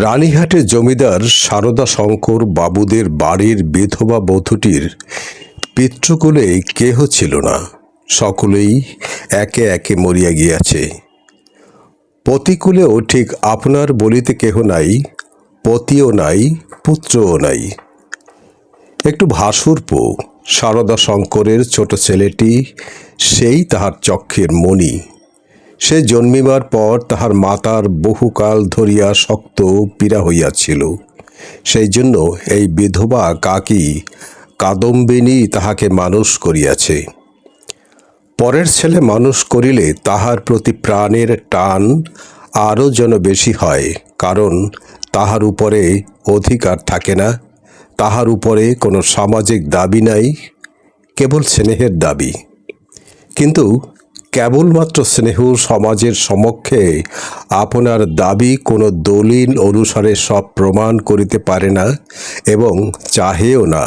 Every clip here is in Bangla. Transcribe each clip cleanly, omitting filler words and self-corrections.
রানীহাটের জমিদার সারদা শঙ্কর বাবুদের বাড়ির বিধবা বধূটির পিতৃকুলে কেহ ছিল না। সকলেই একে একে মরিয়া গিয়াছে। পতিকুলেও ঠিক আপনার বলিতে কেহ নাই, পতিও নাই, পুত্রও নাই। একটু ভাসুরপো সারদা শঙ্করের ছোট ছেলেটি, সেই তাহার চক্ষের মণি। সে জন্মিবার পর তাহার মাতার বহুকাল ধরিয়া শক্ত পীড়া হইয়াছিল। সেই জন্য এই বিধবা কাকী কাদম্বিনী তাহাকে মানুষ করিয়াছে। পরের ছেলে মানুষ করিলে তাহার প্রতি প্রাণের টান আরও যেন বেশি হয়, কারণ তাহার উপরে অধিকার থাকে না, তাহার উপরে কোনো সামাজিক দাবি নাই, কেবল স্নেহের দাবি। কিন্তু কেবলমাত্র স্নেহ সমাজের সমক্ষে আপনার দাবি কোনো দলিল অনুসারে সব প্রমাণ করিতে পারে না এবং চাহেও না,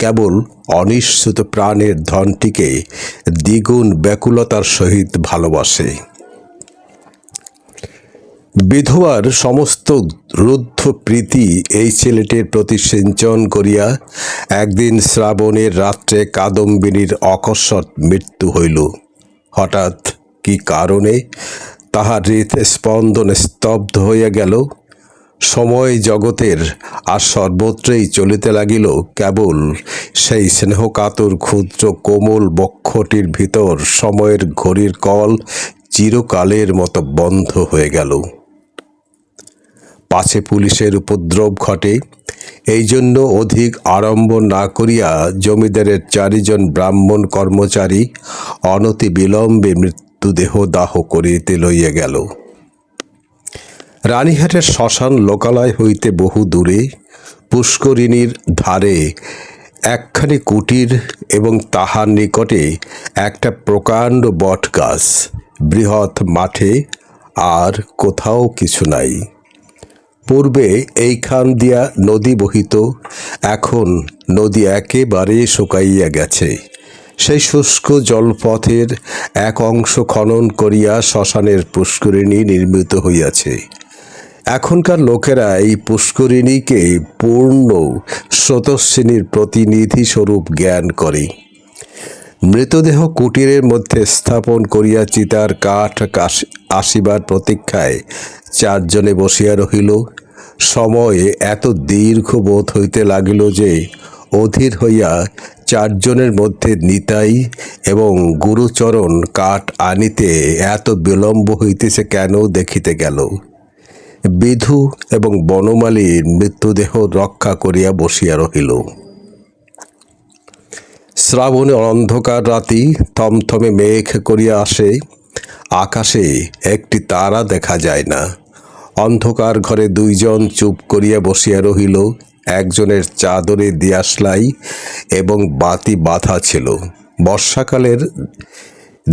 কেবল অনিশ্চিত প্রাণের ধনটিকে দ্বিগুণ ব্যাকুলতার সহিত ভালোবাসে। বিধবার সমস্ত রুদ্ধ প্রীতি এই ছেলেটির প্রতি সিঞ্চন করিয়া একদিন শ্রাবণের রাত্রে কাদম্বিনীর অকস্মাৎ মৃত্যু হইল। হঠাৎ কি কারণে তাহার হৃৎস্পন্দন স্তব্ধ হইয়া গেল। সময় জগতের আর সর্বত্রই চলিতে লাগিল, কেবল সেই স্নেহকাতর ক্ষুদ্র কোমল বক্ষটির ভিতর সময়ের ঘড়ির কল চিরকালের মতো বন্ধ হয়ে গেল। পাছে পুলিশের উপদ্রব ঘটে, এই জন্য অধিক আড়ম্বর না করিয়া জমিদারের 4 জন ব্রাহ্মণ কর্মচারী অনতি বিলম্বে মৃত্যুদেহ দাহ করিতে লইয়া গেল। রানীহাটের শ্মশান লোকালয় হইতে বহু দূরে পুষ্করিণীর ধারে একখানি কুটির এবং তাহার নিকটে একটা প্রকাণ্ড বটগাছ। বৃহৎ মাঠে আর কোথাও কিছু নাই। পূর্বে এইখান দিয়া নদী বহিত, এখন নদী একেবারে শুকাইয়া গেছে। সেই শুষ্ক জলপথের এক অংশ খনন করিয়া শ্মশানের পুষ্করিণী নির্মিত হইয়াছে। এখনকার লোকেরা এই পুষ্করিণীকে পূর্ণ স্রোতস্বিনীর প্রতিনিধি স্বরূপ জ্ঞান করে। মৃতদেহ কুটিরের মধ্যে স্থাপন করিয়া চিতার কাঠ আসিবার প্রতীক্ষায় 4 জনে বসিয়া রহিল। সময়ে এত দীর্ঘ বোধ হইতে লাগিল যে অধীর হইয়া 4 জনের মধ্যে নিতাই এবং গুরুচরণ কাঠ আনিতে এত বিলম্ব হইতেছে কেন দেখিতে গেল। বিধু এবং বনমালীর মৃত্যুদেহ রক্ষা করিয়া বসিয়া রহিল। শ্রাবণে অন্ধকার রাতি থমথমে মেঘ করিয়া আসে। আকাশে একটি তারা দেখা যায় না। অন্ধকার ঘরে 2 জন চুপ করিয়া বসিয়া রহিল। একজনের চাদরে দিয়াশলাই এবং বাতি বাঁধা ছিল। বর্ষাকালের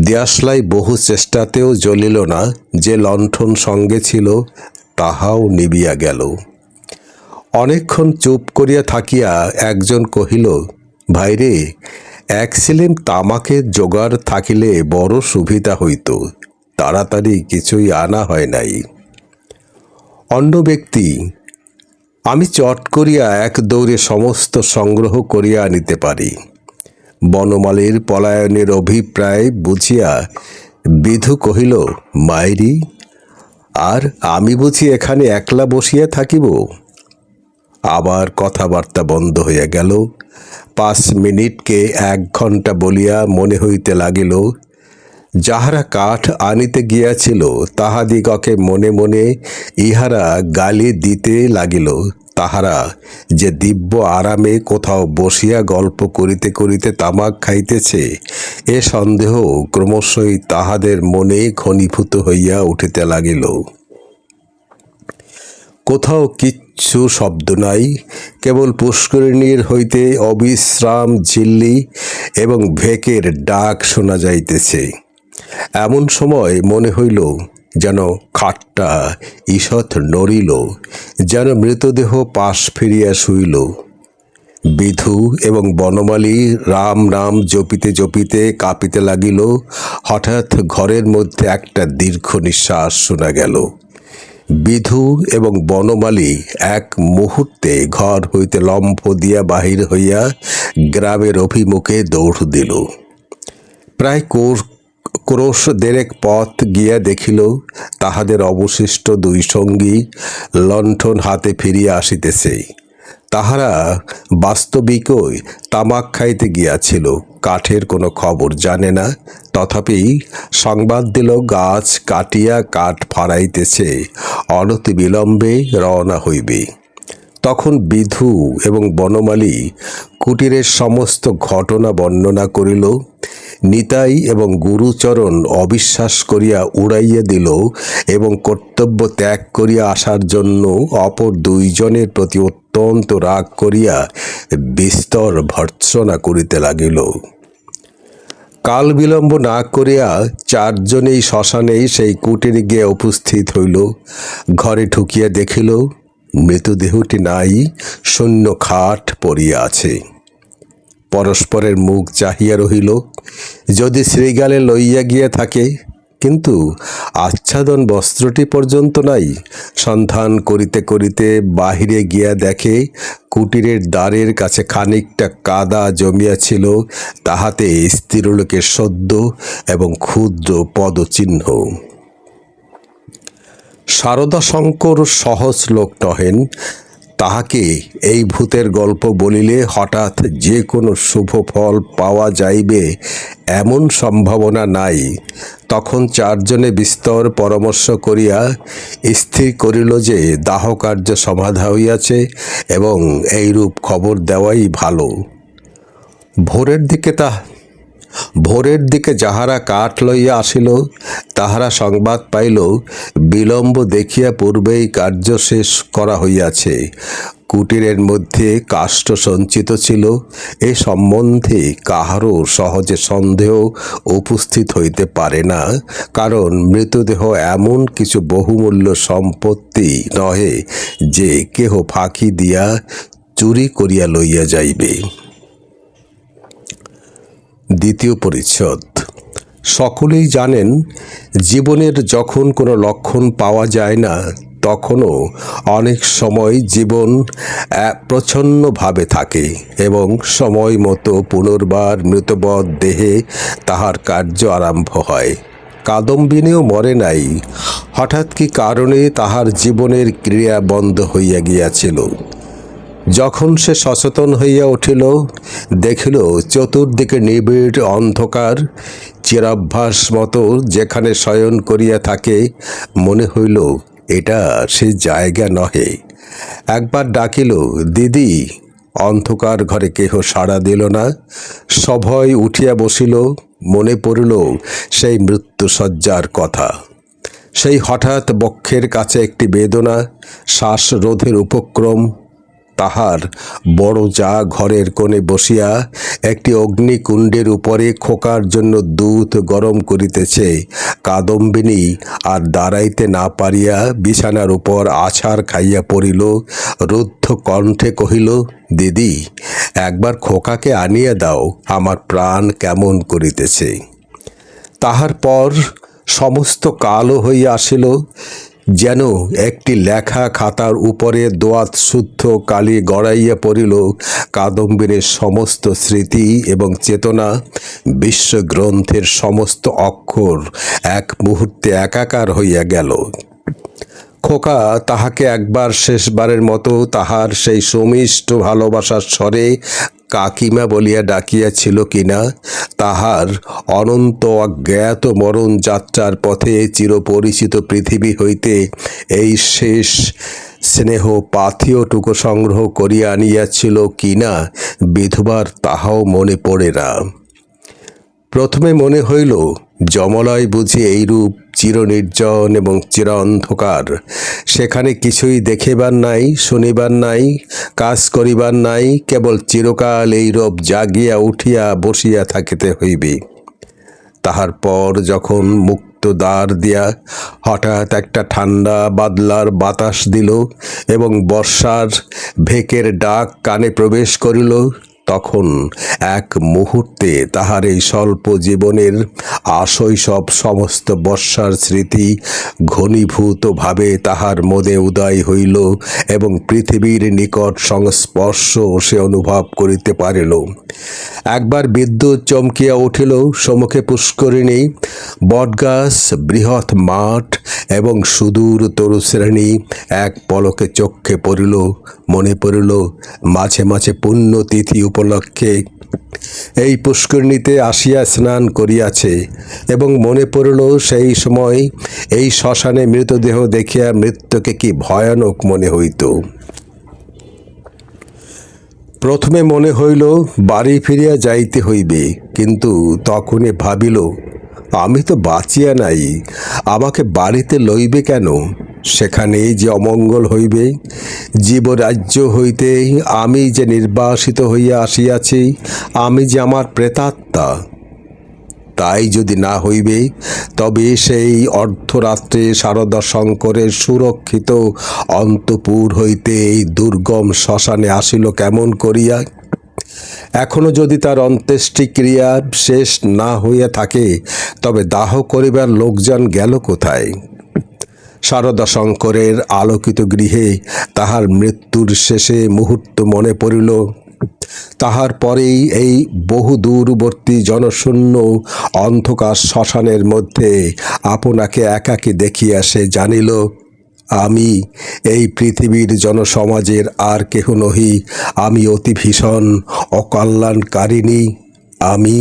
দিয়াশলাই বহু চেষ্টাতেও জ্বলিল না। যে লণ্ঠন সঙ্গে ছিল তাহাও নিবিয়া গেল। অনেকক্ষণ চুপ করিয়া থাকিয়া একজন কহিল, ভাইরে, 1 চিলিম তামাকের জোগাড় থাকিলে বড় সুবিধা হইত, তাড়াতাড়ি কিছুই আনা হয় নাই। অন্য ব্যক্তি, আমি চট করিয়া এক দৌড়ে সমস্ত সংগ্রহ করিয়া আনিতে পারি। বনমালীর পলায়নের অভিপ্রায় বুঝিয়া বিধু কহিল, মাইরি, আর আমি বুঝি এখানে একলা বসিয়া থাকিব? আবার কথাবার্তা বন্ধ হইয়া গেল। 5 মিনিটকে 1 ঘণ্টা বলিয়া মনে হইতে লাগিল। যাহারা কাঠ আনিতে গিয়াছিল তাহাদিগকে মনে মনে ইহারা গালি দিতে লাগিল। তাহারা যে দিব্য আরামে কোথাও বসিয়া গল্প করিতে করিতে তামাক খাইতেছে, এ সন্দেহ ক্রমশই তাহাদের মনে ঘনীভূত হইয়া উঠিতে লাগিল। কোথাও কিচ্ছু শব্দ নাই, কেবল পুষ্করিণীর হইতে অবিশ্রাম ঝিল্লি এবং ভেকের ডাক শোনা যাইতেছে। এমন সময় মনে হইল যেন খাটটা ঈষৎ নড়িল, যেন মৃতদেহ পাশ ফিরিয়া শুইল। বিধু এবং বনমালী রাম নাম জপিতে জপিতে কাঁপিতে লাগিল। হঠাৎ ঘরের মধ্যে একটা দীর্ঘ নিঃশ্বাস শোনা গেল। বিধু এবং বনমালী এক মুহূর্তে ঘর হইতে লম্ফ দিয়া বাহির হইয়া গ্রামের অভিমুখে দৌড় দিল। প্রায় ক্রোশ দেড়েক পথ গিয়া দেখিল তাহাদের অবশিষ্ট দুই সঙ্গী লণ্ঠন হাতে ফিরিয়া আসিতেছে। তাহারা বাস্তবিকই তামাক খাইতে গিয়াছিল, কাঠের কোনো খবর জানে না, তথাপি সংবাদ দিল গাছ কাটিয়া কাঠ ফাড়াইতেছে, অনতিবিলম্বে রওনা হইবে। তখন বিধু এবং বনমালী কুটিরের সমস্ত ঘটনা বর্ণনা করিল। নিতাই এবং গুরুচরণ অবিশ্বাস করিয়া উড়াইয়া দিল এবং কর্তব্য ত্যাগ করিয়া আসার জন্য অপর দুইজনের প্রতি অত্যন্ত রাগ করিয়া বিস্তর ভর্ৎসনা করিতে লাগিল। কাল বিলম্ব না করিয়া চারজনেই শ্মশানেই সেই কুটিরে গিয়া উপস্থিত হইল। ঘরে ঢুকিয়া দেখিল মৃতদেহটি নাই, শূন্য খাট পড়িয়া আছে। পরস্পরের মুখ চাহিয়া রহিল, যদি শ্রীগালে লইয়া গিয়া থাকে, কিন্তু আচ্ছাদন বস্ত্রটি পর্যন্ত নাই। সন্ধান করিতে করিতে বাহিরে গিয়া দেখে কুটিরের দ্বারের কাছে খানিকটা কাদা জমিয়াছিল, তাহাতে স্ত্রীলোকের সদ্য এবং ক্ষুদ্র পদচিহ্ন। শারদাশঙ্কর সহজ লোক নহেন। তাহাকে এই ভূতের গল্প বলিলে হঠাৎ যে কোনো শুভ ফল পাওয়া যাইবে এমন সম্ভাবনা নাই। তখন চারজনে বিস্তর পরামর্শ করিয়া স্থির করিল যে দাহকার্য সমাধা হইয়াছে এবং এইরূপ খবর দেওয়াই ভালো। ভোরের দিকে যাহারা কাঠ লইয়া আসিল তাহারা সংবাদ পাইল বিলম্ব দেখিয়া পূর্বেই কার্য শেষ করা হইয়াছে। কুটিরের মধ্যে কাষ্ঠ সঞ্চিত ছিল, এ সম্বন্ধে কাহারও সহজে সন্দেহ উপস্থিত হইতে পারে না, কারণ মৃতদেহ এমন কিছু বহুমূল্য সম্পত্তি নহে যে কেহ ফাঁকি দিয়া চুরি করিয়া লইয়া যাইবে। দ্বিতীয় পরিচ্ছদ। সকলেই জানেন জীবনের যখন কোনো লক্ষণ পাওয়া যায় না তখনও অনেক সময় জীবন প্রচ্ছন্নভাবে থাকে এবং সময় মতো পুনর্বার মৃতবৎ দেহে তাহার কার্য আরম্ভ হয়। কাদম্বিনীও মরে নাই, হঠাৎ কি কারণে তাহার জীবনের ক্রিয়া বন্ধ হইয়া গিয়াছিল। যখন সে সচেতন হইয়া উঠিল, দেখিল চতুর্দিকে নিবিড় অন্ধকার। চিরাভ্যাস মতো যেখানে শয়ন করিয়া থাকে মনে হইল এটা সে জায়গা নহে। একবার ডাকিল, দিদি। অন্ধকার ঘরে কেহ সাড়া দিল না। সভয় উঠিয়া বসিল। মনে পড়িল সেই মৃত্যুশয্যার কথা। সেই হঠাৎ বক্ষের কাছে একটি বেদনা, শ্বাসরোধের উপক্রম। তাহার বড় যা ঘরের কোণে বসিয়া একটি অগ্নিকুণ্ডের উপরে খোকার জন্য দুধ গরম করিতেছে। কাদম্বিনী আর দাঁড়াইতে না পারিয়া বিছানার উপর আছাড় খাইয়া পড়িল। রুদ্ধ কণ্ঠে কহিল, দিদি, একবার খোকাকে আনিয়া দাও, আমার প্রাণ কেমন করিতেছে। তাহার পর সমস্ত কালো হইয়া আসিল, যেন একটি লেখা খাতার উপরে দোয়াত শুদ্ধ কালি গড়াইয়া পড়িল। কাদম্বিনীর সমস্ত স্মৃতি এবং চেতনা, বিশ্বগ্রন্থের সমস্ত অক্ষর এক মুহূর্তে একাকার হইয়া গেল। খোকা তাহাকে একবার শেষবারের মতো তাহার সেই সুমিষ্ট ভালোবাসার স্বরে কাকিমা বলিয়া ডাকিয়াছিল কিনা, তাহার অনন্ত অজ্ঞাত মরণ যাত্রার পথে চিরপরিচিত পৃথিবী হইতে এই শেষ স্নেহ পাথিয়টুকু সংগ্রহ করিয়া আনিয়াছিল কিনা বিধবার তাহাও মনে পড়ে না। প্রথমে মনে হইল যমলয় বুঝি এইরূপ চিরনির্জন এবং চির অন্ধকার। সেখানে কিছুই দেখিবার নাই, শুনিবার নাই, কাজ করিবার নাই, কেবল চিরকাল এইরূপ জাগিয়া উঠিয়া বসিয়া থাকিতে হইবে। তাহার পর যখন মুক্ত দ্বার দিয়া হঠাৎ একটা ঠান্ডা বাদলার বাতাস দিল এবং বর্ষার ভেকের ডাক কানে প্রবেশ করিল, তখন এক মুহূর্তে তাহার এই স্বল্প জীবনের আশৈশব সমস্ত বর্ষার স্মৃতি ঘনীভূতভাবে তাহার মনে উদয় হইল এবং পৃথিবীর নিকট সংস্পর্শ সে অনুভব করিতে পারিল। একবার বিদ্যুৎ চমকিয়া উঠিল, সম্মুখে পুষ্করিণী, বটগাছ, বৃহৎ মাঠ এবং সুদূর তরুশ্রেণী এক পলকে চক্ষে পড়িল। মনে পড়িল মাঝে মাঝে পুণ্যতিথি উপলক্ষে এই পুষ্করিণীতে আসিয়া স্নান করিয়াছে এবং মনে পড়িল সেই সময় এই শ্মশানে মৃতদেহ দেখিয়া মৃত্যুকে কি ভয়ানক মনে হইত। প্রথমে মনে হইল বাড়ি ফিরিয়া যাইতে হইবে, কিন্তু তখনই ভাবিল আমি তো বাঁচিয়া নাই, আমাকে বাড়িতে লইবে কেন? সেখানেই যে অমঙ্গল হইবে। জীবরাজ্য হইতে আমি যে নির্বাসিত হইয়া আসিয়াছি, আমি যে আমার প্রেতাত্মা। তাই যদি না হইবে, তবে সেই অর্ধরাত্রে শারদা শঙ্করের সুরক্ষিত অন্তপুর হইতে এই দুর্গম শ্মশানে আসিল কেমন করিয়া? এখনো যদি তার অন্ত্যেষ্টিক্রিয়া শেষ না হইয়া থাকে, তবে দাহ করিবার লোকজন গেল কোথায়? শারদা শঙ্করের আলোকিত গৃহে তাহার মৃত্যুর শেষে মুহূর্ত মনে পড়িল। তাহার পরেই এই বহু দূরবর্তী জনশূন্য অন্ধকার শ্মশানের মধ্যে আপনাকে একাকী দেখিয়া সে জানিল, আমি এই পৃথিবীর জনসমাজের আর কেহ নহি, আমি অতি ভীষণ অকল্যাণকারিণী, আমি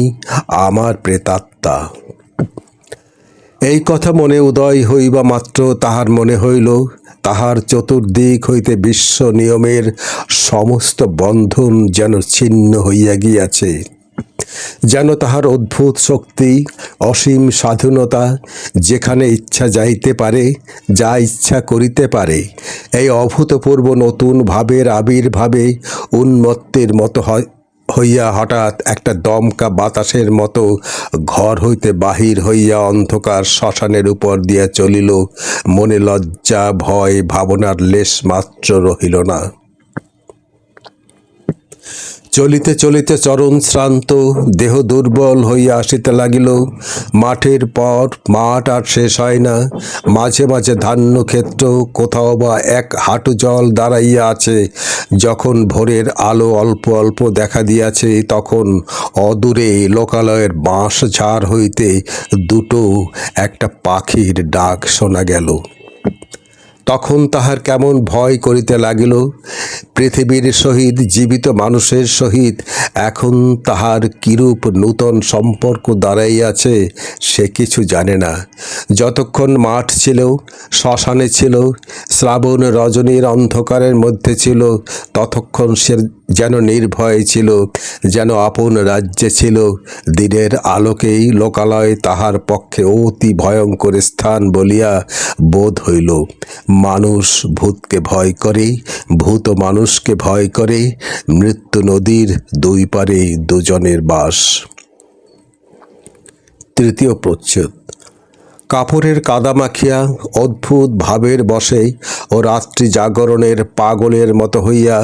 আমার প্রেতাত্মা। এই কথা মনে উদয় হইবা মাত্র তাহার মনে হইল তাহার চতুর্দিক হইতে বিশ্ব নিয়মের সমস্ত বন্ধন যেন ছিন্ন হইয়া গিয়াছে, যেন তাহার অদ্ভুত শক্তি, অসীম স্বাধীনতা, যেখানে ইচ্ছা যাইতে পারে, যা ইচ্ছা করিতে পারে। এই অভূতপূর্ব নতুন ভাবের আবির্ভাবে উন্মত্তের মতো হইয়া হঠাৎ একটা দমকা বাতাসের মতো ঘর হইতে বাহির হইয়া অন্ধকার শ্মশানের উপর দিয়া চলিল। মনে লজ্জা, ভয়, ভাবনার লেশ মাত্র রহিল না। চলিতে চলিতে চরণ শ্রান্ত, দেহ দুর্বল হইয়া আসিতে লাগিল। মাঠের পর মাঠ আর শেষ হয় না। মাঝে মাঝে ধান্যক্ষেত্র, কোথাও বা এক হাঁটু জল দাঁড়াইয়া আছে। যখন ভোরের আলো অল্প অল্প দেখা দিয়াছে, তখন অদূরে লোকালয়ের বাঁশ ঝাড় হইতে দুটো একটা পাখির ডাক শোনা গেল। তখন তাহার কেমন ভয় করিতে লাগিল। পৃথিবীর সহিত, জীবিত মানুষের সহিত এখন তাহার কিরূপ নূতন সম্পর্ক দাঁড়াইয়াছে সে কিছু জানে না। যতক্ষণ মাঠ ছিল, শ্মশানে ছিল, শ্রাবণ রজনীর অন্ধকারের মধ্যে ছিল, ততক্ষণ সে যেন নির্ভয় ছিল, যেন আপন রাজ্যে ছিল। দিনের আলোকেই লোকালয় তাহার পক্ষে অতি ভয়ঙ্কর স্থান বলিয়া বোধ হইল। মানুষ ভূতকে ভয় করে, ভূত মানুষকে ভয় করে। মৃত্যু নদীর দুই পারে দুজনের বাস। তৃতীয় প্রচ্ছদ। কাপড়ের কাদা মাখিয়া অদ্ভুত ভাবের বসে ও রাত্রি জাগরণের পাগলের মতো হইয়া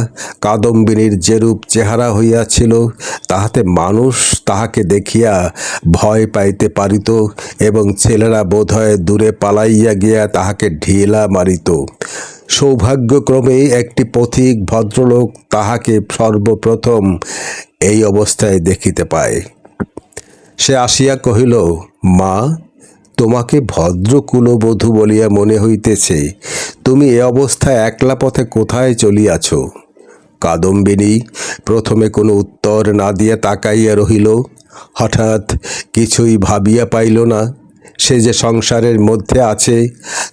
কাদম্বিনীর যেরূপ চেহারা হইয়াছিল, তাহাতে মানুষ তাহাকে দেখিয়া ভয় পাইতে পারিত এবং ছেলেরা বোধহয় দূরে পালাইয়া গিয়া তাহাকে ঢিলা মারিত। সৌভাগ্যক্রমে একটি পথিক ভদ্রলোক তাহাকে সর্বপ্রথম এই অবস্থায় দেখিতে পায়। সে আসিয়া কহিল, মা, তোমাকে ভদ্র কুলবধূ বলিয়া মনে হইতেছে, তুমি এ অবস্থায় একলা পথে কোথায় চলিয়াছ? কাদম্বিনী প্রথমে কোনো উত্তর না দিয়া তাকাইয়া রহিল। হঠাৎ কিছুই ভাবিয়া পাইল না। সে যে সংসারের মধ্যে আছে,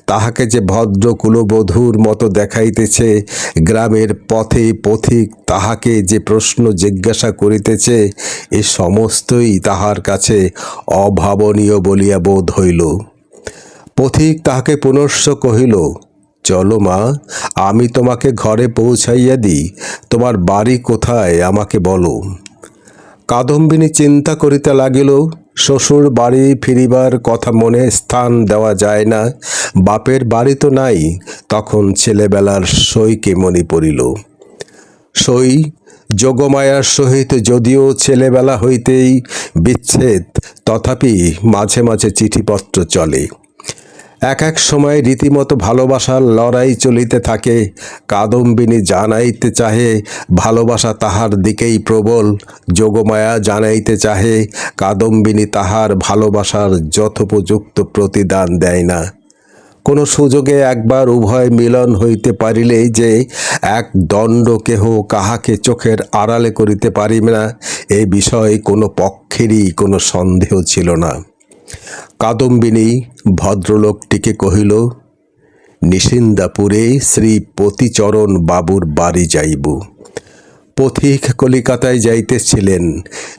তাহাকে যে ভদ্র কুলবধূর মতো দেখাইতেছে, গ্রামের পথে পথিক তাহাকে যে প্রশ্ন জিজ্ঞাসা করিতেছে, এ সমস্তই তাহার কাছে অভাবনীয় বলিয়া বোধ হইল। পথিক তাহাকে পুনশ্চ কহিল, চলো মা, আমি তোমাকে ঘরে পৌঁছাইয়া দিই। তোমার বাড়ি কোথায় আমাকে বলো। কাদম্বিনী চিন্তা করিতে লাগিল। শ্বশুর বাড়ি ফিরিবার কথা মনে স্থান দেওয়া যায় না, বাপের বাড়ি তো নাই। তখন ছেলেবেলার সইকে মনে পড়িল। সই যোগমায়ার সহিত যদিও ছেলেবেলা হইতেই বিচ্ছেদ, তথাপি মাঝে মাঝে চিঠিপত্র চলে। এক এক সময় রীতিমতো ভালোবাসার লড়াই চলিতে থাকে। কাদম্বিনী জানাইতে চাহে ভালোবাসা তাহার দিকেই প্রবল, যোগমায়া জানাইতে চাহে কাদম্বিনী তাহার ভালোবাসার যথোপযুক্ত প্রতিদান দেয় না। কোনো সুযোগে একবার উভয় মিলন হইতে পারিলেই যে এক দণ্ড কেহ কাহাকে চোখের আড়ালে করিতে পারিবে না, এ বিষয়ে কোনো পক্ষেরই কোনো সন্দেহ ছিল না। কাদম্বিনী ভদ্রলোকটিকে কহিল, নিশিন্দাপুরে শ্রী পতিচরণ বাবুর বাড়ি যাইব। পথিক কলিকাতায় যাইতেছিলেন।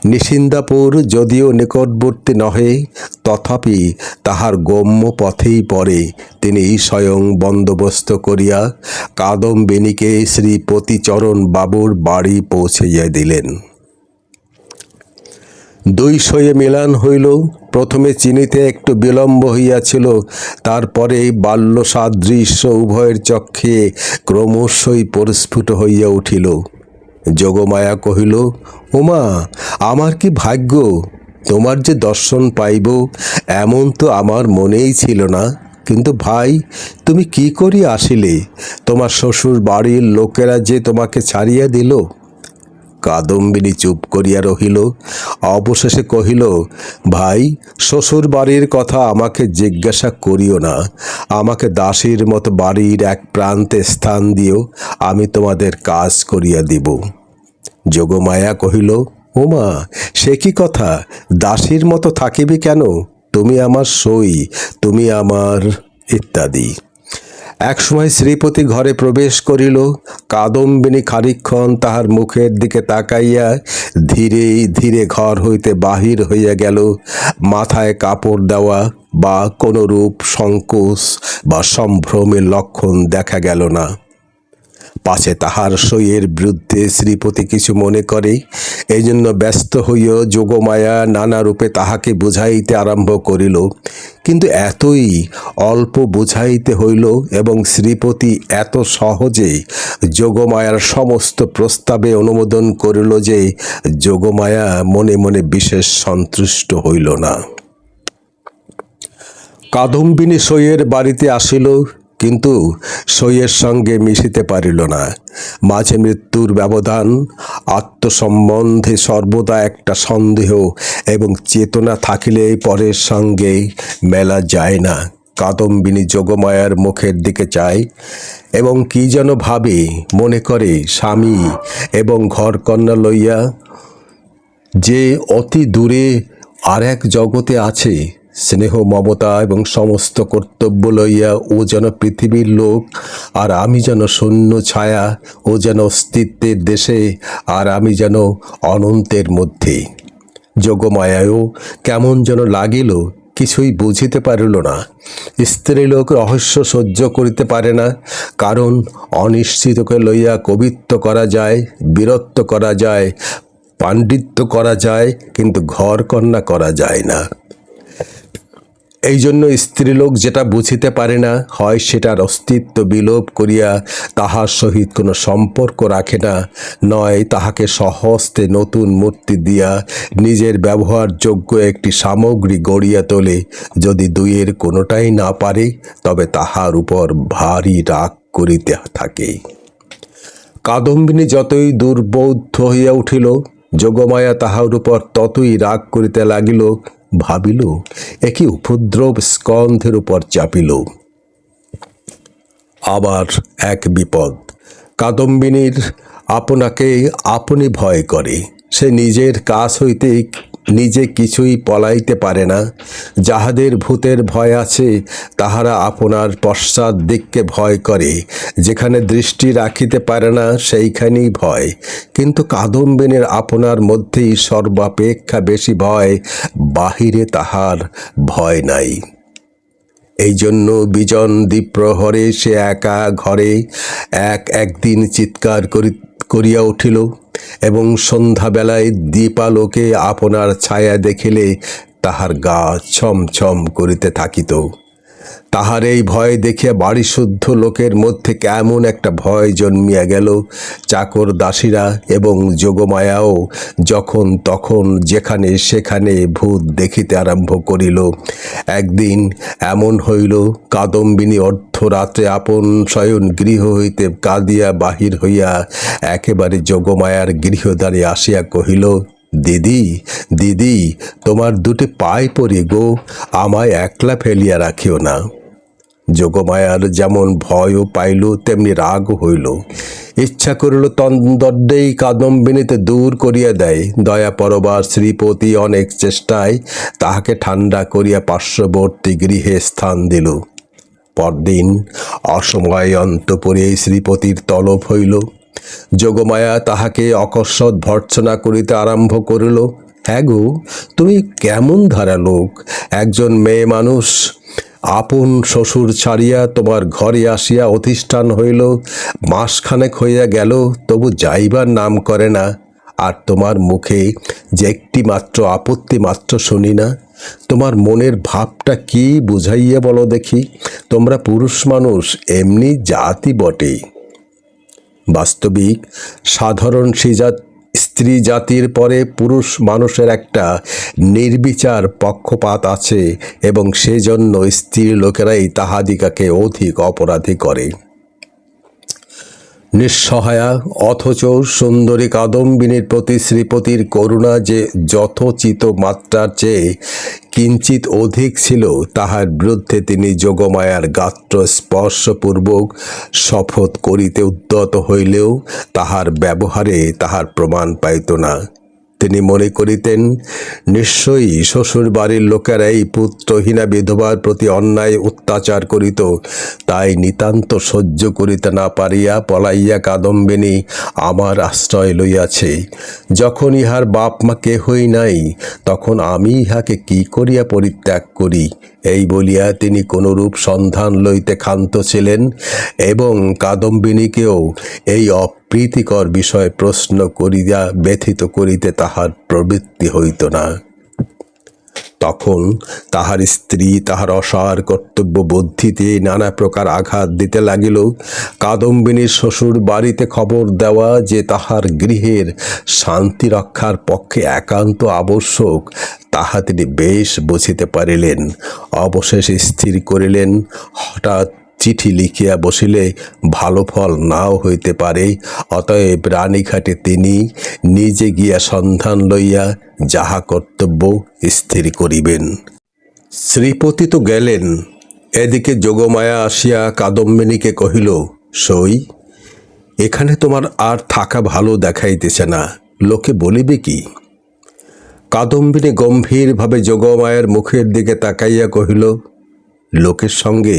নিশিন্দাপুর যদিও নিকটবর্তী নহে, তথাপি তাহার গম্য পথেই পড়ে। তিনি স্বয়ং বন্দোবস্ত করিয়া কাদম্বিনীকে শ্রী পতিচরণ বাবুর বাড়ি পৌঁছাইয়া দিলেন। দুই সয়ে মিলন হইল। প্রথমে চিনিতে একটু বিলম্ব হইয়াছিল, তারপরে বাল্য সাদৃশ্য উভয়ের চক্ষে ক্রমশই পরিস্ফুট হইয়া উঠিল। যোগমায়া কহিল, ওমা, আমার কি ভাগ্য! তোমার যে দর্শন পাইব এমন তো আমার মনেই ছিল না। কিন্তু ভাই, তুমি কি করিয়া আসিলে? তোমার শ্বশুর বাড়ির লোকেরা যে তোমাকে ছাড়িয়া দিল। কাদম্বিনী চুপ করিয়া রহিল। অবশেষে কহিল, ভাই, শ্বশুর বাড়ির কথা আমাকে জিজ্ঞাসা করিও না। আমাকে দাসীর মতো বাড়ির এক প্রান্তে স্থান দিও, আমি তোমাদের কাজ করিয়া দিব। যোগমায়া কহিল, ওমা, সে কি কথা! দাসীর মতো থাকিবি কেন? তুমি আমার সই, তুমি আমার ইত্যাদি। একসময় শ্রীপতি ঘরে প্রবেশ করিল। কাদম্বিনী খানিকক্ষণ তাহার মুখের দিকে তাকাইয়া ধীরে ধীরে ঘর হইতে বাহির হইয়া গেল। মাথায় কাপড় দেওয়া বা কোনরূপ সংকোচ বা সম্ভ্রমের লক্ষণ দেখা গেল না। পাছে তাহার সইয়ের বিরুদ্ধে শ্রীপতি কিছু মনে করে, এই জন্য ব্যস্ত হইয়া যোগমায়া নানা রূপে তাহাকে বুঝাইতে আরম্ভ করিল। কিন্তু এতই অল্প বুঝাইতে হইল এবং শ্রীপতি এত সহজে যোগমায়ার সমস্ত প্রস্তাবে অনুমোদন করিল যে যোগমায়া মনে মনে বিশেষ সন্তুষ্ট হইল না। কাদম্বিনী সইয়ের বাড়িতে আসিল, কিন্তু সইয়ের সঙ্গে মিশিতে পারিল না। মাঝে মৃত্যুর ব্যবধান, আত্মসম্বন্ধে সর্বদা একটা সন্দেহ এবং চেতনা থাকিলে পরের সঙ্গে মেলা যায় না। কাদম্বিনী যোগমায়ার মুখের দিকে চায় এবং কি যেন ভাবে, মনে করে স্বামী এবং ঘরকন্যা লইয়া যে অতি দূরে আর এক জগতে আছে। স্নেহ মমতা এবং সমস্ত কর্তব্য লইয়া ও যেন পৃথিবীর লোক, আর আমি যেন শূন্য ছায়া। ও যেন অস্তিত্বের দেশে, আর আমি যেন অনন্তের মধ্যে। যোগমায়াও কেমন যেন লাগিল, কিছুই বুঝিতে পারিল না। স্ত্রীলোক রহস্য সহ্য করিতে পারে না, কারণ অনিশ্চিতকে লইয়া কবিত্ব করা যায়, বীরত্ব করা যায়, পাণ্ডিত্য করা যায়, কিন্তু ঘরকন্যা করা যায় না। এই জন্য স্ত্রীলোক যেটা বুঝিতে পারে না, হয় সেটার অস্তিত্ব বিলোপ করিয়া তাহার সহিত কোনো সম্পর্ক রাখে না, নয় তাহাকে স্বহস্তে নতুন মূর্তি দিয়া নিজের ব্যবহারযোগ্য একটি সামগ্রী গড়িয়া তোলে। যদি দুইয়ের কোনোটাই না পারে, তবে তাহার উপর ভারী রাগ করিতে থাকে। কাদম্বিনী যতই দুর্বোধ্য হইয়া উঠিল, যোগমায়া তাহার উপর ততই রাগ করিতে লাগিল। ভাবিল, একই উপদ্রব স্কন্ধের উপর চাপিল। আবার এক বিপদ। কাদম্বিনীর আপনাকে আপনি ভয় করে। সে নিজের কাছ হইতে নিজে কিছুই পলাইতে পারে না। যাহাদের ভূতের ভয় আছে, তাহারা আপনার পশ্চাৎ দিককে ভয় করে। যেখানে দৃষ্টি রাখিতে পারে না, সেইখানেই ভয়। কিন্তু কাদম্বিনীর আপনার মধ্যেই সর্বাপেক্ষা বেশি ভয়, বাহিরে তাহার ভয় নাই। এই জন্য বিজন দ্বিপ্রহরে সে একা ঘরে একদিন চিৎকার করিয়া উঠিল এবং সন্ধ্যাবেলায় দীপালোকে আপনার ছায়া দেখিলে তাহার গা ছমছম করিতে থাকিত। তাহার এই ভয় দেখিয়া বাড়িশুদ্ধ লোকের মধ্যে কেমন একটা ভয় জন্মিয়া গেল। চাকর দাসীরা এবং যোগমায়াও যখন তখন যেখানে সেখানে ভূত দেখিতে আরম্ভ করিল। একদিন এমন হইল, কাদম্বিনী অর্ধরাত্রে আপন শয়ন গৃহ হইতে কাঁদিয়া বাহির হইয়া একেবারে যোগমায়ার গৃহদ্বারে আসিয়া কহিল, দিদি দিদি, তোমার দুটি পায়ে পড়ি গো, আমায় একলা ফেলিয়া রাখিও না। যোগমায়ার যেমন ভয়ও পাইল তেমনি রাগও হইল। ইচ্ছা করিল তন্দড্ডেই কাদম্বিনীতে দূর করিয়া দেয়। দয়া পরবার শ্রীপতি অনেক চেষ্টায় তাহাকে ঠান্ডা করিয়া পার্শ্ববর্তী গৃহে স্থান দিল। পরদিন অসময়ে অন্তঃপুরে শ্রীপতির তলব হইল। যোগমায়া তাহাকে অকস্মাৎ ভর্ৎসনা করিতে আরম্ভ করিল। হ্যাঁ গো, তুমি কেমন ধারা লোক! একজন মেয়ে মানুষ আপন শ্বশুর ছাড়িয়া তোমার ঘরে আসিয়া অধিষ্ঠান হইল, মাসখানেক হইয়া গেল, তবু যাইবার নাম করে না। আর তোমার মুখে যে একটি মাত্র আপত্তি মাত্র শুনি না। তোমার মনের ভাবটা কি বুঝাইয়া বলো দেখি। তোমরা পুরুষ মানুষ এমনি জাতি বটে। বাস্তবিক সাধারণ স্ত্রী জাতির পরে পুরুষ মানুষের একটা নির্বিচার পক্ষপাত আছে এবং সেজন্য স্ত্রী লোকেরাই তাহাদিগকে অধিক অপরাধী করে। নিঃসহায়া অথচ সুন্দরী কাদম্বিনীর প্রতি শ্রীপতির করুণা যে যথোচিত মাত্রার চেয়ে কিঞ্চিত অধিক ছিল, তাহার বিরুদ্ধে তিনি যোগমায়ার গাত্র স্পর্শপূর্বক শপথ করিতে উদ্যত হইলেও তাহার ব্যবহারে তাহার প্রমাণ পাইত না। তিনি মনে করিতেন, নিশ্চয়ই শ্বশুর বাড়ির লোকেরাই পুত্রহীনা বিধবার প্রতি অন্যায় অত্যাচার করিত। তাই নিতান্ত সহ্য করিতে না পারিয়া পলাইয়া কাদম্বিনী আমার আশ্রয় লইয়াছে। যখন ইহার বাপ মা কেহই নাই, তখন আমি ইহাকে কি করিয়া পরিত্যাগ করি, এই বলিয়া তিনি কোনরূপ সন্ধান লইতে ক্ষান্ত ছিলেন এবং কাদম্বিনীকেও এই অপ্রীতিকর বিষয় প্রশ্ন করিয়া ব্যথিত করিতে তাহার প্রবৃত্তি হইত না। তখন তাহার স্ত্রী তাহার অসার কর্তব্য বুদ্ধিতে নানা প্রকার আঘাত দিতে লাগিল। কাদম্বিনীর শ্বশুর বাড়িতে খবর দেওয়া যে তাহার গৃহের শান্তি রক্ষার পক্ষে একান্ত আবশ্যক, তাহা তিনি বেশ বুঝিতে পারিলেন। অবশেষে স্থির করিলেন, হঠাৎ চিঠি লিখিয়া বসিলে ভালো ফল নাও হইতে পারে। অতএব রানীঘাটে তিনি নিজে গিয়া সন্ধান লইয়া যাহা কর্তব্য স্থির করিবেন। শ্রীপতি তো গেলেন। এদিকে যোগমায়া আসিয়া কাদম্বিনীকে কহিল, সই, এখানে তোমার আর থাকা ভালো দেখাইতেছে না, লোকে বলিবে কি? কাদম্বিনী গম্ভীরভাবে যোগমায়ার মুখের দিকে তাকাইয়া কহিল, লোকের সঙ্গে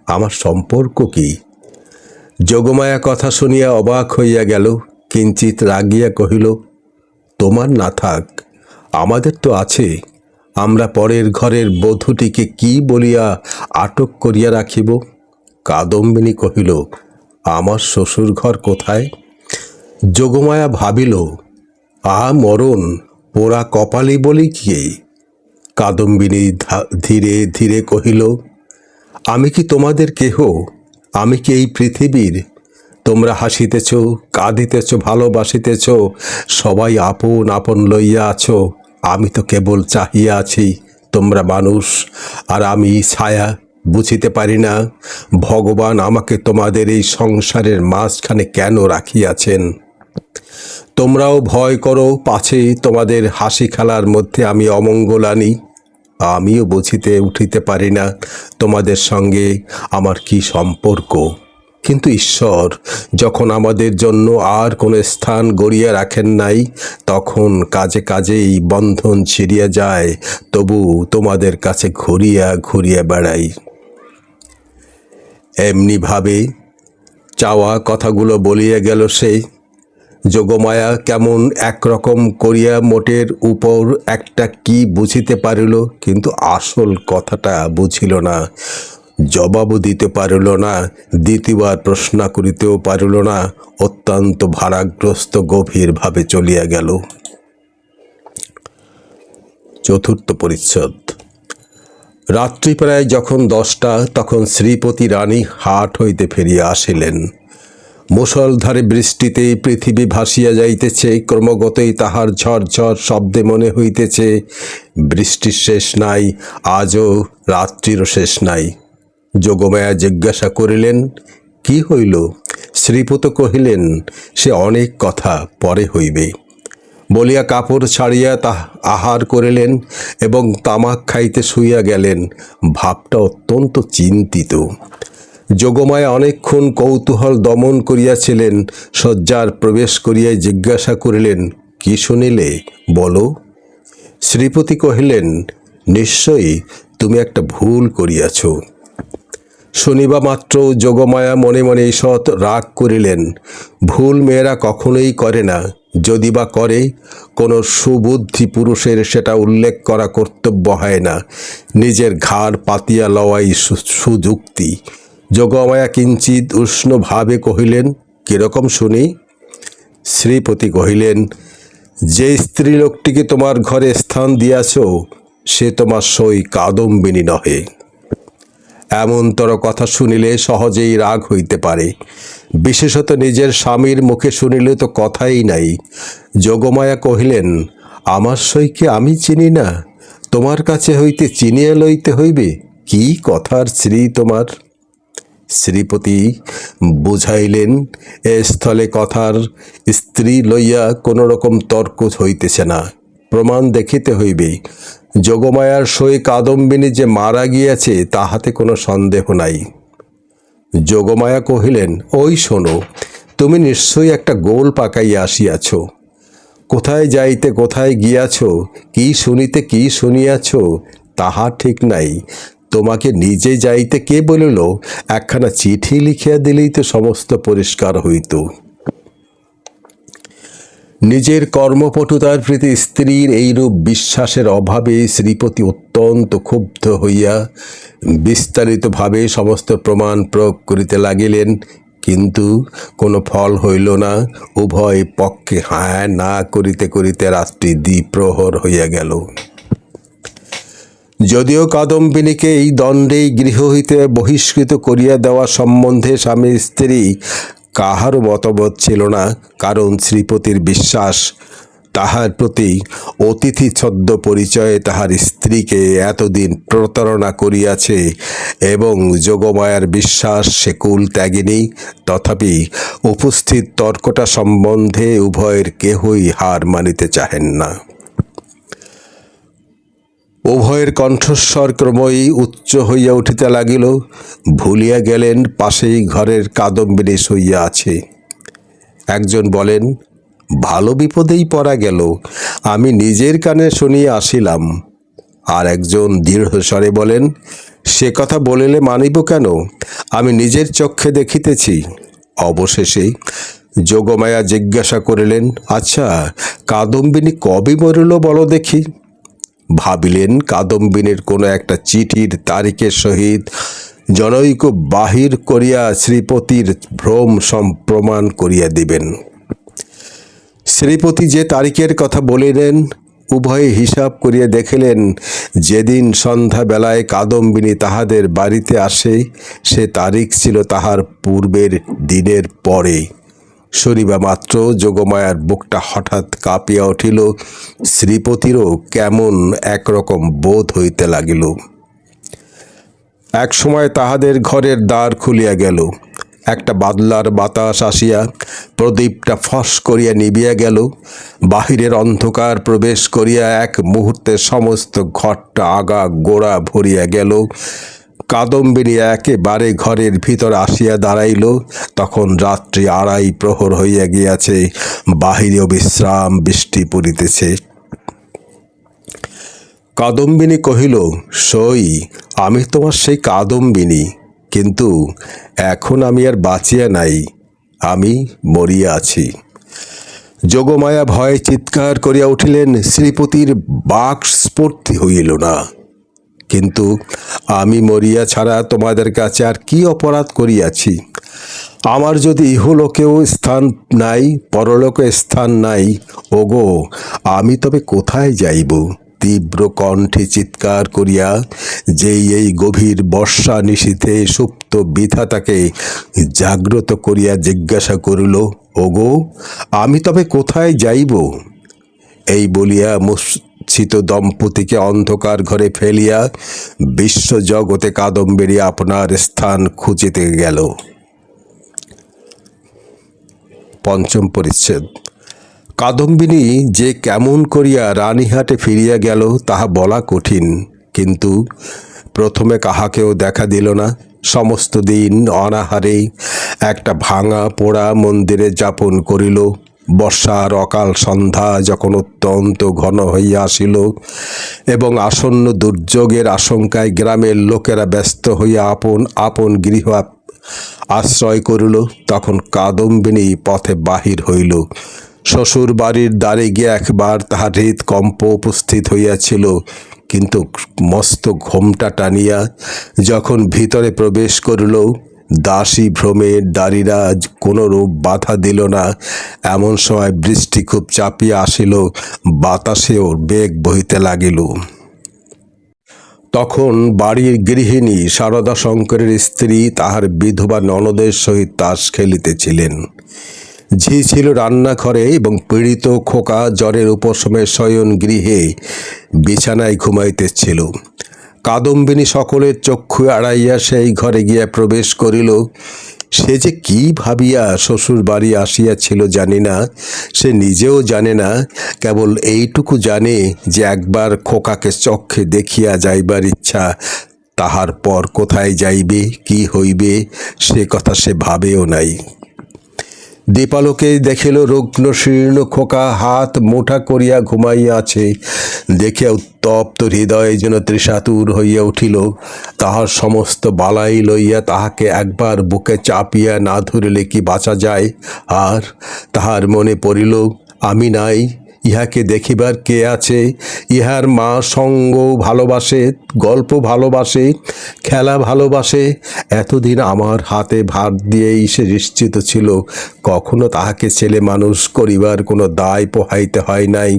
আমার সম্পর্ক কি? যোগমায়া কথা শুনিয়া অবাক হইয়া গেল, কিঞ্চিত রাগিয়া কহিল, তোমার না থাক, আমাদের তো আছে। আমরা পরের ঘরের বধূটিকে কি বলিয়া আটক করিয়া রাখিব? কাদম্বিনী কহিল, আমার শ্বশুর ঘর কোথায়? যোগমায়া ভাবিল, মরণ, পোড়া কপালি বলি কি? কাদম্বিনী ধীরে ধীরে কহিল, আমি কি তোমাদের কেহ? আমি কি এই পৃথিবীর? তোমরা হাসিতেছ, কাঁদিতেছ, ভালোবাসিতেছ, সবাই আপন আপন লইয়া আছো। আমি তো কেবল চাহিয়া আছি। তোমরা মানুষ আর আমি ছায়া, বুঝিতে পারি না ভগবান আমাকে তোমাদের এই সংসারের মাঝখানে কেন রাখিয়াছেন। তোমরাও ভয় করো পাছে তোমাদের হাসি খেলার মধ্যে আমি অমঙ্গল আনি। আমিও বুঝিতে উঠিতে পারি না তোমাদের সঙ্গে আমার কি সম্পর্ক। কিন্তু ঈশ্বর যখন আমাদের জন্য আর কোনো স্থান গড়িয়া রাখেন নাই, তখন কাজে কাজেই বন্ধন ছিঁড়িয়া যায়, তবু তোমাদের কাছে ঘুরিয়া ঘুরিয়া বেড়াই। এমনিভাবে চাওয়া কথাগুলো বলিয়া গেল সে। যোগমায়া কেমন একরকম করিয়া মোটের উপর একটা কি বুঝিতে পারিল, কিন্তু আসল কথাটা বুঝিল না। জবাবও দিতে পারিল না, দ্বিতীয়বার প্রশ্ন করিতেও পারিল না। অত্যন্ত ভারাগ্রস্ত গভীরভাবে চলিয়া গেল। চতুর্থ পরিচ্ছদ। রাত্রি প্রায় যখন 10টা, তখন শ্রীপতি রানী হাট হইতে ফিরিয়া আসিলেন। মুষলধারে বৃষ্টিতে পৃথিবী ভাসিয়া যাইতেছে, ক্রমাগতই তাহার ঝরঝর শব্দে মনে হইতেছে বৃষ্টির শেষ নাই, আজও রাত্রিরও শেষ নাই। যোগমায়া জিজ্ঞাসা করিলেন, কি হইল? শ্রীপত কহিলেন, সে অনেক কথা পরে হইবে বলিয়া কাপড় ছাড়িয়া আহার করিলেন এবং তামাক খাইতে শুইয়া গেলেন। ভাবটা অত্যন্ত চিন্তিত। যোগমায়া অনেকক্ষণ কৌতূহল দমন করিয়াছিলেন। শয্যার প্রবেশ করিয়া জিজ্ঞাসা করিলেন, কি শুনিলে বলো? শ্রীপতি কহিলেন, নিশ্চয়ই তুমি একটা ভুল করিয়াছ। শুনিবা মাত্র যোগমায়া মনে মনে ঈষৎ রাগ করিলেন। ভুল মেয়েরা কখনোই করে না, যদি বা করে কোনো সুবুদ্ধি পুরুষের সেটা উল্লেখ করা কর্তব্য হয় না। নিজের ঘাড় পাতিয়া লওয়াই সুযুক্তি। যোগমায়া কিঞ্চিত উষ্ণভাবে কহিলেন, কিরকম শুনি? শ্রীপতি কহিলেন, যে স্ত্রী লোকটিকে তোমার ঘরে স্থান দিয়াছ সে তোমার সই কাদম্বিনী নহে। এমনতর কথা শুনিলে সহজেই রাগ হইতে পারে, বিশেষত নিজের স্বামীর মুখে শুনিলে তো কথাই নাই। যোগমায়া কহিলেন, আমার সইকে আমি চিনি না, তোমার কাছে হইতে চিনিয়া লইতে হইবে? কি কথার শ্রী তোমার? শ্রীপতি বুঝাইলেন, এ স্থলে কথার স্ত্রী লইয়া কোনো রকম তর্ক হইতেছে না, প্রমাণ দেখিতে হইবে। যোগমায়ার সই কাদম্বিনী যে মারা গিয়াছে তাহাতে কোনো সন্দেহ নাই। যোগমায়া কহিলেন, ওই শোনো, তুমি নিশ্চয়ই একটা গোল পাকাইয়া আসিয়াছ। কোথায় যাইতে কোথায় গিয়াছ, কি শুনিতে কি শুনিয়াছ তাহা ঠিক নাই। তোমাকে নিজে যাইতে কে বলিল? একখানা চিঠি লিখিয়া দিলেই তো সমস্ত পরিষ্কার হইত। নিজের কর্মপটুতার প্রতি স্ত্রীর এইরূপ বিশ্বাসের অভাবে শ্রীপতি অত্যন্ত ক্ষুব্ধ হইয়া বিস্তারিতভাবে সমস্ত প্রমাণ প্রয়োগ করিতে লাগিলেন, কিন্তু কোনো ফল হইল না। উভয় পক্ষে হ্যাঁ না করিতে করিতে রাত্রি দ্বিপ্রহর হইয়া গেল। যদিও কাদম্বিনীকে এই দণ্ডেই গৃহ হইতে বহিষ্কৃত করিয়া দেওয়া সম্বন্ধে স্বামী স্ত্রী কাহারও মতবোধ ছিল না, কারণ শ্রীপতির বিশ্বাস তাহার প্রতি অতিথি ছদ্ম পরিচয়ে তাহার স্ত্রীকে এতদিন প্রতারণা করিয়াছে এবং যোগমায়ার বিশ্বাস সে কুল ত্যাগিনী। তথাপি উপস্থিত তর্কটা সম্বন্ধে উভয়ের কেহই হার মানিতে চাহেন না। উভয়ের কণ্ঠস্বর ক্রমই উচ্চ হইয়া উঠিতে লাগিল। ভুলিয়া গেলেন পাশেই ঘরের কাদম্বিনী শুইয়া আছে। একজন বলেন, ভালো বিপদেই পড়া গেল, আমি নিজের কানে শুনিয়া আসিলাম। আর একজন দৃঢ়স্বরে বলেন, সে কথা বলিলে মানিব কেন, আমি নিজের চক্ষে দেখিতেছি। অবশেষে যোগমায়া জিজ্ঞাসা করিলেন, আচ্ছা, কাদম্বিনী কবে মরিল বলো দেখি? ভাবিলেন কাদম্বিনীর কোনো একটা চিঠির তারিখের সহিত জনৈক বাহির করিয়া শ্রীপতির ভ্রম প্রমাণ করিয়া দিবেন। শ্রীপতি যে তারিখের কথা বলিলেন, উভয়ে হিসাব করিয়া দেখিলেন যেদিন সন্ধ্যাবেলায় কাদম্বিনী তাহাদের বাড়িতে আসে সে তারিখ ছিল তাহার পূর্বের দিনের পরে। শুনিবা মাত্র যোগমায়ার বুকটা হঠাৎ কাঁপিয়া উঠিল। শ্রীপতিরও কেমন একরকম বোধ হইতে লাগিল। এক সময় তাহাদের ঘরের দ্বার খুলিয়া গেল। একটা বাদলার বাতাস আসিয়া প্রদীপটা ফস করিয়া নিবিয়া গেল। বাহিরের অন্ধকার প্রবেশ করিয়া এক মুহূর্তে সমস্ত ঘরটা আগা গোড়া ভরিয়া গেল। কাদম্বিনী একেবারে ঘরের ভিতর আসিয়া দাঁড়াইল। তখন রাত্রি 2:30 প্রহর হইয়া গিয়াছে, বাহিরেও বিশ্রাম বৃষ্টি পড়িতেছে। কাদম্বিনী কহিল, সই, আমি তোমার সেই কাদম্বিনী, কিন্তু এখন আমি আর বাঁচিয়া নাই, আমি মরিয়া আছি। যোগমায়া ভয়ে চিৎকার করিয়া উঠিলেন। শ্রীপতির বাক স্ফূর্তি হইল না। কিন্তু আমি মরিয়া ছাড়া তোমাদের কাছে আর কি অপরাধ করিয়াছি? আমার যদি ইহলোকেও স্থান নাই, পরলোকে স্থান নাই, ওগো, আমি তবে কোথায় যাইব? তীব্র কণ্ঠে চিৎকার করিয়া যেই এই গভীর বর্ষা নিশীথে সুপ্ত বিধাতাকে জাগ্রত করিয়া জিজ্ঞাসা করিল, ওগো, আমি তবে কোথায় যাইব? এই বলিয়া মূর্ছিত দম্পতিকে অন্ধকার ঘরে ফেলিয়া বিশ্বজগতে কাদম্বিনী আপনার স্থান খুঁজিতে গেল। পঞ্চম পরিচ্ছেদ। কাদম্বিনী যে কেমন করিয়া রানীহাটে ফিরিয়া গেল তাহা বলা কঠিন, কিন্তু প্রথমে কাহাকেও দেখা দিল না। সমস্ত দিন অনাহারে একটা ভাঙা পোড়া মন্দিরে যাপন করিল। বর্ষার অকাল সন্ধ্যা যখন অত্যন্ত ঘন হইয়া আসিল এবং আসন্ন দুর্যোগের আশঙ্কায় গ্রামের লোকেরা ব্যস্ত হইয়া আপন আপন গৃহ আশ্রয় করিল, তখন কাদম্বিনী পথে বাহির হইল। শ্বশুর বাড়ির দ্বারে গিয়ে একবার তাহার হৃদকম্প উপস্থিত হইয়াছিল, কিন্তু মস্ত ঘোমটা টানিয়া যখন ভিতরে প্রবেশ করিল, দাসী ভ্রমের দাড়িরা কোনরূপ বাধা দিল না। এমন সময় বৃষ্টি খুব চাপিয়া আসিল, বাতাসেও বেগ বহিতে লাগিল। তখন বাড়ির গৃহিণী সারদা শঙ্করের স্ত্রী তাহার বিধবা ননদের সহিত তাস খেলিতেছিলেন। ঝি ছিল রান্নাঘরে এবং পীড়িত খোকা জ্বরের উপশমে শয়ন গৃহে বিছানায় ঘুমাইতেছিল। কাদম্বিনী সকলের চক্ষু এড়াইয়া সেই ঘরে গিয়া প্রবেশ করিল। সে যে কি ভাবিয়া শ্বশুর বাড়ি আসিয়াছিল জানি না, সে নিজেও জানে না, কেবল এইটুকু জানে যে একবার খোকাকে চক্ষে দেখিয়া যাইবার ইচ্ছা, তাহার পর কোথায় যাইবে, কি হইবে, সে কথা সে ভাবেও নাই। দীপালোকে দেখিল রুগ্ন শীর্ণ খোকা হাত মুঠা করিয়া ঘুমাইয়া আছে। দেখিয়া উত্তপ্ত হৃদয় যেন তৃষাতুর হইয়া উঠিল। তাহার সমস্ত বালাই লইয়া তাহাকে একবার বুকে চাপিয়া না ধরিলে কি বাঁচা যায়? আর তাহার মনে পড়িল, আমি নাই, ইহাকে দেখিবার কে আছে? ইহার মা সঙ্গ ভালোবাসে, গল্প ভালোবাসে, খেলা ভালোবাসে। এতদিন আমার হাতে ভাত দিয়েই সে নিশ্চিত ছিল, কখনো তাহাকে ছেলে মানুষ করিবার কোনো দায় পোহাইতে হয় নাই।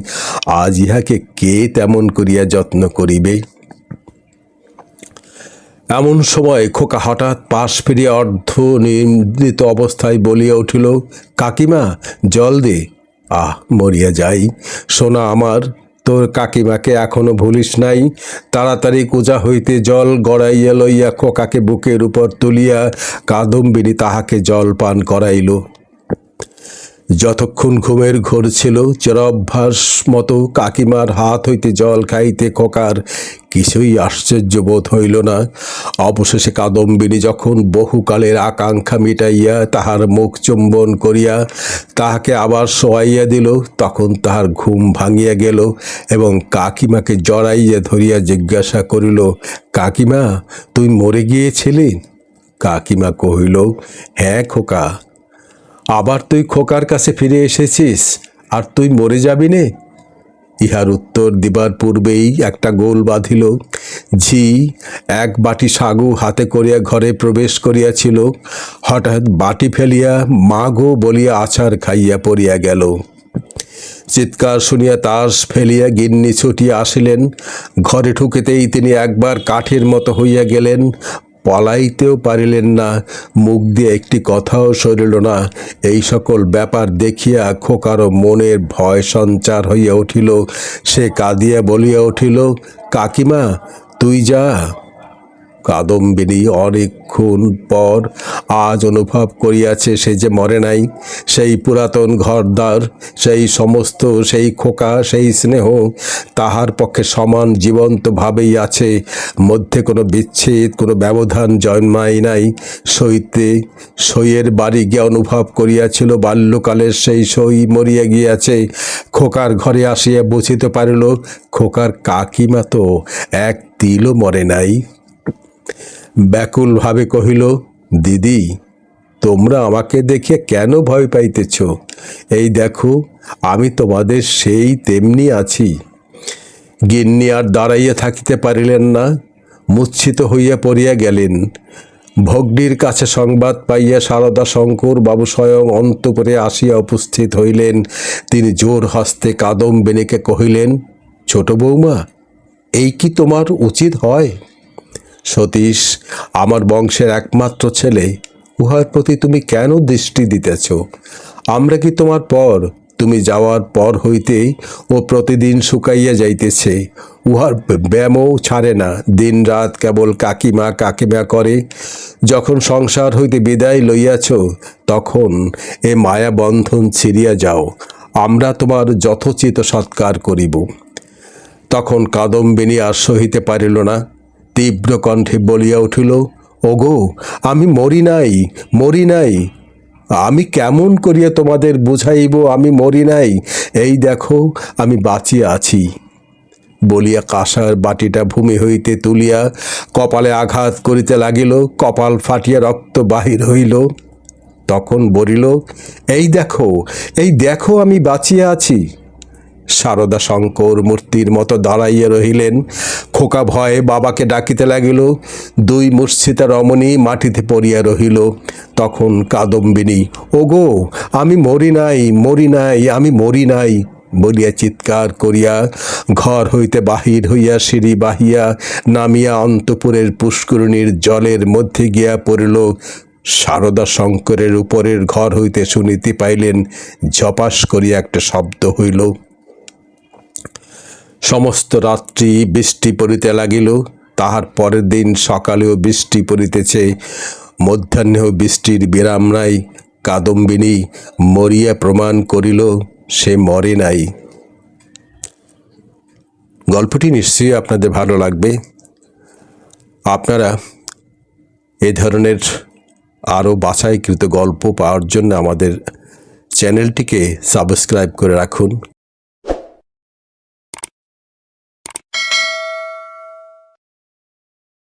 আজ ইহাকে কে তেমন করিয়া যত্ন করিবে? এমন সময় খোকা হঠাৎ পাশ ফিরিয়া অর্ধ নিমৃত অবস্থায় বলিয়া উঠিল, কাকিমা, জল দে। আহ, মরিয়া যাই, সোনা আমার, তোর কাকিমাকে এখনো ভুলিস নাই। তাড়াতাড়ি কুজা হইতে জল গড়াইয়া লইয়া খোকাকে বুকের উপর তুলিয়া কাদম্বিনী তাহাকে জল পান করাইল। যতক্ষণ ঘুমের ঘোর ছিল, চিরঅভ্যাস মতো কাকিমার হাত হইতে জল খাইতে খোকার কিছুই আশ্চর্য বোধ হইল না। অবশেষে কাদম্বিনী যখন বহুকালের আকাঙ্ক্ষা মিটাইয়া তাহার মুখ চুম্বন করিয়া তাহাকে আবার শোয়াইয়া দিল, তখন তাহার ঘুম ভাঙিয়া গেল এবং কাকিমাকে জড়াইয়া ধরিয়া জিজ্ঞাসা করিল, কাকিমা, তুই মরে গিয়েছিলি? কাকিমা কহিল, হ্যাঁ খোকা। আবার তুই খোকার কাছে ফিরে এসেছিস, আর তুই মরে যাবি নে? ইহার উত্তর দিবার পূর্বেই একটা গোল বাঁধিল। ঝি এক বাটি সাগু হাতে করিয়া ঘরে প্রবেশ করিয়াছিল। হঠাৎ বাটি ফেলিয়া মা গো বলিয়া আছাড় খাইয়া পড়িয়া গেল। চিৎকার শুনিয়া তাস ফেলিয়া গিন্নি ছুটিয়া আসিলেন। ঘরে ঢুকিতেই তিনি একবার কাঠের মতো হইয়া গেলেন, পলাইতেও পারিলেন না, মুখ দিয়ে একটি কথাও সরিল না। এই সকল ব্যাপার দেখিয়া খোকারও মনের ভয় সঞ্চার হইয়া উঠিল। সে কাঁদিয়া বলিয়া উঠিল, কাকিমা, তুই যা। কাদম্বিনী অনেকক্ষণ পর আজ অনুভব করিয়াছে সে যে মরে নাই। সেই পুরাতন ঘরদ্বার, সেই সমস্ত, সেই খোকা, সেই স্নেহ তাহার পক্ষে সমান জীবন্তভাবেই আছে। মধ্যে কোনো বিচ্ছেদ, কোনো ব্যবধান জন্মায় নাই। সইয়ের বাড়ি গিয়া অনুভব করিয়াছিল বাল্যকালের সেই সই মরিয়া গিয়াছে। খোকার ঘরে আসিয়া বুঝিতে পারিল খোকার কাকিমা তো এক তিলও মরে নাই। ব্যাকুলভাবে কহিল, দিদি, তোমরা আমাকে দেখিয়া কেন ভয় পাইতেছ? এই দেখো, আমি তোমাদের সেই তেমনি আছি। গিন্নি আর দাঁড়াইয়া থাকিতে পারিলেন না, মূর্ছিত হইয়া পড়িয়া গেলেন। ভগ্নীর কাছে সংবাদ পাইয়া সারদা শঙ্কর বাবু স্বয়ং অন্তঃপুরে আসিয়া উপস্থিত হইলেন। তিনি জোর হস্তে কাদম্বিনীকে কহিলেন, ছোট বৌমা, এই কি তোমার উচিত হয়? সতীশ আমার বংশের একমাত্র ছেলে, উহার প্রতি তুমি কেন দৃষ্টি দিতেছ? আমরা কি তোমার পর? তুমি যাওয়ার পর হইতেই ও প্রতিদিন শুকাইয়া যাইতেছে, উহার ব্যায়ামও ছাড়ে না, দিন রাত কেবল কাকিমা কাকিমা করে। যখন সংসার হইতে বিদায় লইয়াছ তখন এ মায়া বন্ধন ছিঁড়িয়া যাও, আমরা তোমার যথোচিত সৎকার করিব। তখন কাদম্বিনী আর সহিতে পারিল না, তীব্র কণ্ঠে বলিয়া উঠিল, ওগো, আমি মরি নাই, মরি নাই। আমি কেমন করিয়া তোমাদের বুঝাইব আমি মরি নাই? এই দেখো আমি বাঁচিয়া আছি। বলিয়া কাঁসার বাটিটা ভূমি হইতে তুলিয়া কপালে আঘাত করিতে লাগিল, কপাল ফাটিয়া রক্ত বাহির হইল। তখন বলিল, এই দেখো, এই দেখো আমি বাঁচিয়া আছি। সারদা শঙ্কর মূর্তির মতো দাঁড়াইয়া রহিলেন। খোকা ভয়ে বাবাকে ডাকিতে লাগিল। দুই মূর্ছিতা রমণী মাটিতে পড়িয়া রহিল। তখন কাদম্বিনী, ওগো, আমি মরি নাই, মরি নাই, আমি মরি নাই বলিয়া চিৎকার করিয়া ঘর হইতে বাহির হইয়া সিঁড়ি বাহিয়া নামিয়া অন্তপুরের পুষ্করিণীর জলের মধ্যে গিয়া পড়িল। সারদা শঙ্করের উপরের ঘর হইতে শুনিতে পাইলেন, ঝপাস করিয়া একটা শব্দ হইল। সমস্ত রাত্রি বৃষ্টি পড়িতে লাগিল। তাহার পরের দিন সকালেও বৃষ্টি পড়িতেছে, মধ্যাহ্নেও বৃষ্টির বিরাম নাই। কাদম্বিনী মরিয়া প্রমাণ করিল সে মরে নাই। গল্পটি নিশ্চয়ই আপনাদের ভালো লাগবে। আপনারা এ ধরনের আরও বাছাইকৃত গল্প পাওয়ার জন্য আমাদের চ্যানেলটিকে সাবস্ক্রাইব করে রাখুন।